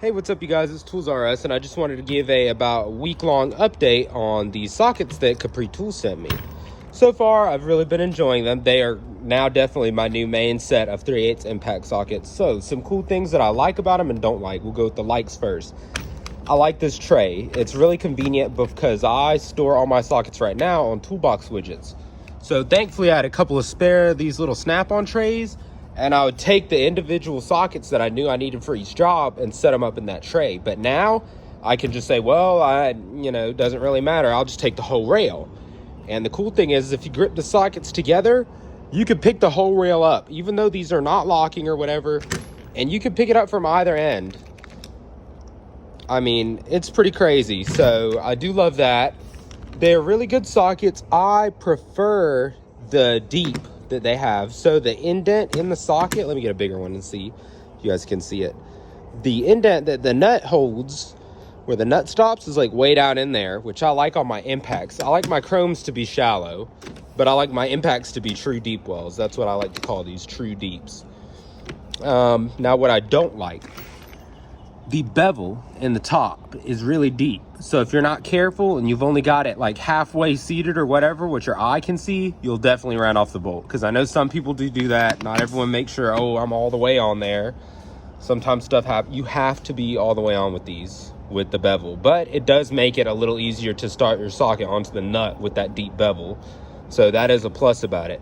Hey, what's up, you guys? It's Tools RS, and I just wanted to give a about week-long update on the sockets that Capri Tools sent me. So far, I've really been enjoying them. They are now definitely my new main set of 3/8 impact sockets. So, some cool things that I like about them and don't like. We'll go with the likes first. I like this tray. It's really convenient because I store all my sockets right now on toolbox widgets. So, thankfully, I had a couple of spare these little snap-on trays, and I would take the individual sockets that I knew I needed for each job and set them up in that tray. But now I can just say, well, it doesn't really matter. I'll just take the whole rail. And the cool thing is, if you grip the sockets together, you can pick the whole rail up, even though these are not locking or whatever, and you can pick it up from either end. I mean, it's pretty crazy. So I do love that. They're really good sockets. I prefer the deep that they have. So the indent in the socket, let me get a bigger one and see if you guys can see it. The indent that the nut holds, where the nut stops, is like way down in there, which I like on my impacts. I like my chromes to be shallow, but I like my impacts to be true deep wells. That's what I like to call these, true deeps. Now what I don't like, the bevel in the top is really deep. So if you're not careful and you've only got it like halfway seated or whatever, what your eye can see, you'll definitely run off the bolt. Because I know some people do that. Not everyone makes sure, oh, I'm all the way on there. Sometimes stuff happens. You have to be all the way on with these, with the bevel. But it does make it a little easier to start your socket onto the nut with that deep bevel. So that is a plus about it.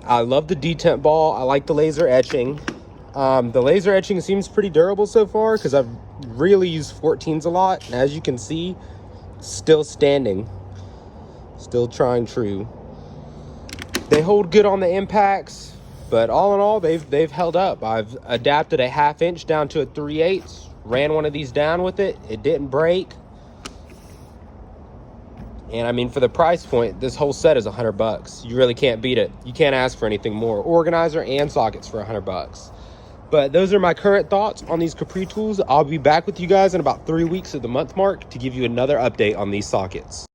I love the detent ball. I like the laser etching. The laser etching seems pretty durable so far because I've really used 14s a lot. And as you can see, still standing, still trying true. They hold good on the impacts, but all in all, they've held up. I've adapted a 1/2 inch down to a 3/8, ran one of these down with it. It didn't break. And I mean, for the price point, this whole set is $100. You really can't beat it. You can't ask for anything more. Organizer and sockets for $100. But those are my current thoughts on these Capri tools. I'll be back with you guys in about 3 weeks at the month mark to give you another update on these sockets.